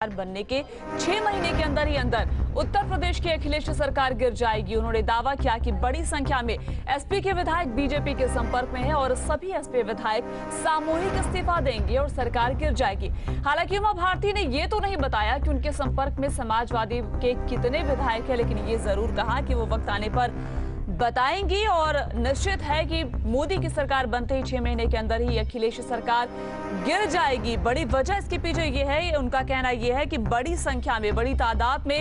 बनने के 6 महीने के अंदर ही अंदर उत्तर प्रदेश की अखिलेश सरकार गिर जाएगी। उन्होंने दावा किया कि बड़ी संख्या में एसपी के विधायक बीजेपी के संपर्क में हैं और सभी एसपी विधायक सामूहिक इस्तीफा देंगे और सरकार गिर जाएगी। हालांकि उमा भारती ने ये तो नहीं बताया कि उनके संपर्क में समाजवादी के कितने विधायक हैं, लेकिन ये जरूर कहा कि वो वक्त आने पर बताएंगी और निश्चित है कि मोदी की सरकार बनते ही 6 महीने के अंदर ही अखिलेश सरकार गिर जाएगी। बड़ी वजह इसके पीछे ये है, उनका कहना ये है कि बड़ी संख्या में, बड़ी तादाद में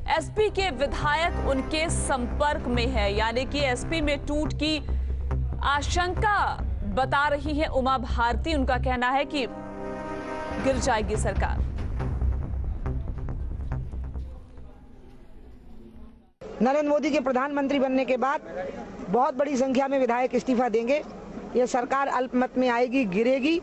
एसपी के विधायक उनके संपर्क में है, यानी कि एसपी में टूट की आशंका बता रही है उमा भारती। उनका कहना है कि गिर जाएगी सरकार। नरेंद्र मोदी के प्रधानमंत्री बनने के बाद बहुत बड़ी संख्या में विधायक इस्तीफा देंगे। ये सरकार अल्पमत में आएगी, गिरेगी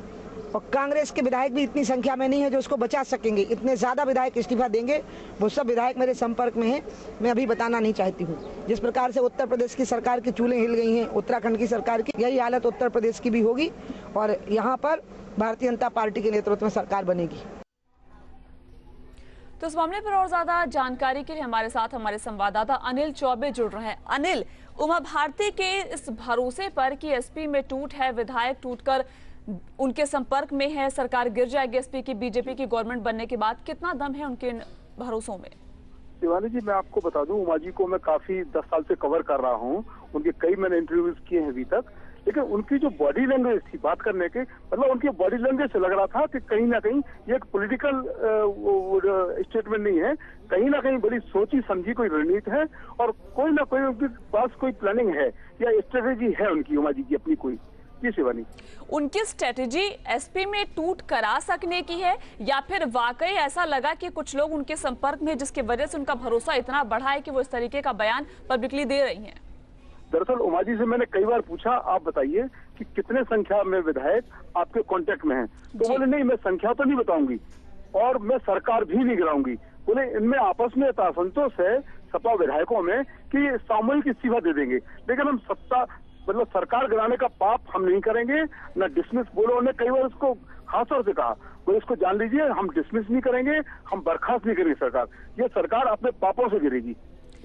और कांग्रेस के विधायक भी इतनी संख्या में नहीं है जो उसको बचा सकेंगे। इतने ज्यादा विधायक इस्तीफा देंगे। वो सब विधायक मेरे संपर्क में हैं, मैं अभी बताना नहीं चाहती हूँ। जिस प्रकार से उत्तर प्रदेश की सरकार की चूल्हें हिल गई हैं, उत्तराखंड की सरकार की, यही हालत उत्तर प्रदेश की भी होगी और यहाँ पर भारतीय जनता पार्टी के नेतृत्व में सरकार बनेगी। तो इस मामले पर और ज्यादा जानकारी के लिए हमारे साथ हमारे संवाददाता अनिल चौबे जुड़ रहे हैं। अनिल, उमा भारती के इस भरोसे पर कि एसपी में टूट है, विधायक टूटकर उनके संपर्क में है, सरकार गिर जाएगी एसपी की बीजेपी की गवर्नमेंट बनने के बाद, कितना दम है उनके भरोसों में? शिवानी जी, मैं आपको बता दूं, उमा जी को मैं काफी 10 साल से कवर कर रहा हूं। उनके कई मैंने इंटरव्यूज किए हैं अभी तक, लेकिन उनकी जो बॉडी लैंग्वेज थी बात करने के, मतलब उनकी बॉडी लैंग्वेज से लग रहा था कि कहीं ना कहीं ये एक पॉलिटिकल स्टेटमेंट नहीं है, कहीं ना कहीं बड़ी सोची समझी कोई रणनीति है और कोई ना कोई उनके पास कोई प्लानिंग है या स्ट्रेटेजी है उनकी, उमा जी की अपनी कोई। जी शिवानी, उनकी स्ट्रेटेजी एसपी में टूट करा सकने की है या फिर वाकई ऐसा लगा कि कुछ लोग उनके संपर्क में जिसकी वजह से उनका भरोसा इतना बढ़ा है कि वो इस तरीके का बयान पब्लिकली दे रही हैं? दरअसल उमा जी से मैंने कई बार पूछा, आप बताइए कि कितने संख्या में विधायक आपके कांटेक्ट में हैं, तो बोले नहीं, मैं संख्या तो नहीं बताऊंगी और मैं सरकार भी नहीं गिराऊंगी। बोले इनमें आपस में असंतोष है सपा विधायकों में कि सामूहिक इस्तीफा दे देंगे, लेकिन हम सत्ता मतलब सरकार गिराने का पाप हम नहीं करेंगे, न डिसमिस। बोलो, उन्होंने कई बार इसको खास तौर से कहा, बोले इसको जान लीजिए, हम डिसमिस नहीं करेंगे, हम बर्खास्त नहीं करेंगे सरकार, ये सरकार अपने पापों से गिरेगी।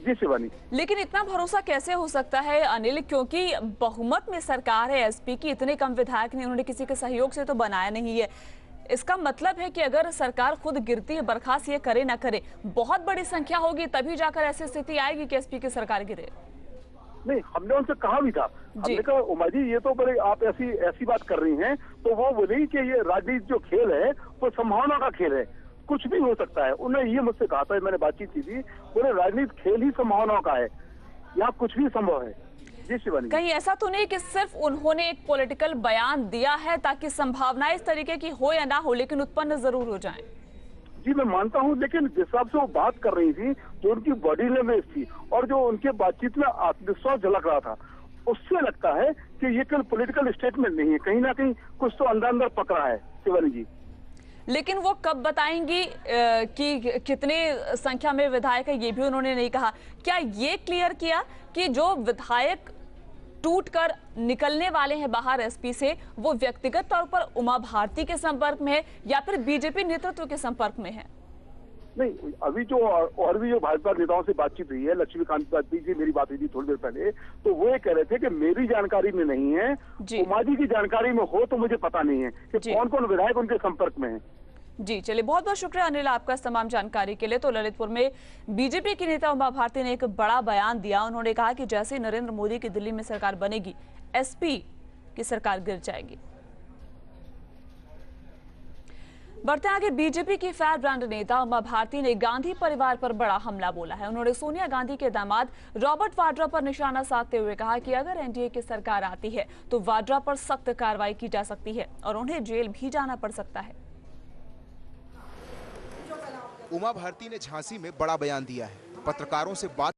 जी शिवानी, लेकिन इतना भरोसा कैसे हो सकता है अनिल, क्योंकि बहुमत में सरकार है एसपी की, इतने कम विधायक नहीं, उन्होंने किसी के सहयोग से तो बनाया नहीं है। इसका मतलब है कि अगर सरकार खुद गिरती है, बर्खास्त ये करे ना करे, बहुत बड़ी संख्या होगी तभी जाकर ऐसी स्थिति आएगी कि एसपी की सरकार गिरे। नहीं, हमने उनसे कहा भी था, हमने कहा उमा जी ये तो बड़े आप ऐसी बात कर रही हैं, तो वो बोली कि ये राजनीति जो खेल है वो संभावना का खेल है, कुछ भी हो सकता है। उन्होंने ये मुझसे कहा था, मैंने बातचीत की थी, बोले राजनीति खेल ही संभावनाओं का है, यहाँ कुछ भी संभव है। जी शिवानी, कहीं ऐसा तो नहीं कि सिर्फ उन्होंने एक पॉलिटिकल बयान दिया है ताकि संभावनाएं इस तरीके की हो या ना हो लेकिन उत्पन्न जरूर हो जाएं? जी मैं मानता हूं, लेकिन जिस हिसाब से वो बात कर रही थी, जो उनकी बॉडी लैंग्वेज थी और जो उनके बातचीत में आत्मविश्वास झलक रहा था, उससे लगता है कि ये केवल पॉलिटिकल स्टेटमेंट नहीं है, कहीं ना कहीं कुछ तो अंदर अंदर पकड़ा है। शिवानी जी, लेकिन वो कब बताएंगी कि कितने संख्या में विधायक है, ये भी उन्होंने नहीं कहा। क्या ये क्लियर किया कि जो विधायक टूटकर निकलने वाले हैं बाहर एसपी से, वो व्यक्तिगत तौर पर उमा भारती के संपर्क में है या फिर बीजेपी नेतृत्व के संपर्क में है? नहीं, अभी जो और भी जो भाजपा नेताओं से बातचीत हुई है, लक्ष्मीकांत जी से मेरी बात हुई थी थोड़ी देर पहले, तो वो ये कह रहे थे कि मेरी जानकारी में नहीं है, उमा जी की जानकारी में हो तो मुझे पता नहीं है कि कौन कौन विधायक उनके संपर्क में है। जी चलिए, बहुत बहुत शुक्रिया अनिल आपका इस तमाम जानकारी के लिए। तो ललितपुर में बीजेपी की नेता उमा भारती ने एक बड़ा बयान दिया। उन्होंने कहा कि जैसे नरेंद्र मोदी की दिल्ली में सरकार बनेगी, एसपी की सरकार गिर जाएगी। बढ़ते आगे, बीजेपी की फायर ब्रांड नेता उमा भारती ने गांधी परिवार पर बड़ा हमला बोला है। उन्होंने सोनिया गांधी के दामाद रॉबर्ट वाड्रा पर निशाना साधते हुए कहा कि अगर एनडीए की सरकार आती है तो वाड्रा पर सख्त कार्रवाई की जा सकती है और उन्हें जेल भी जाना पड़ सकता है। उमा भारती ने झांसी में बड़ा बयान दिया है। पत्रकारों से बात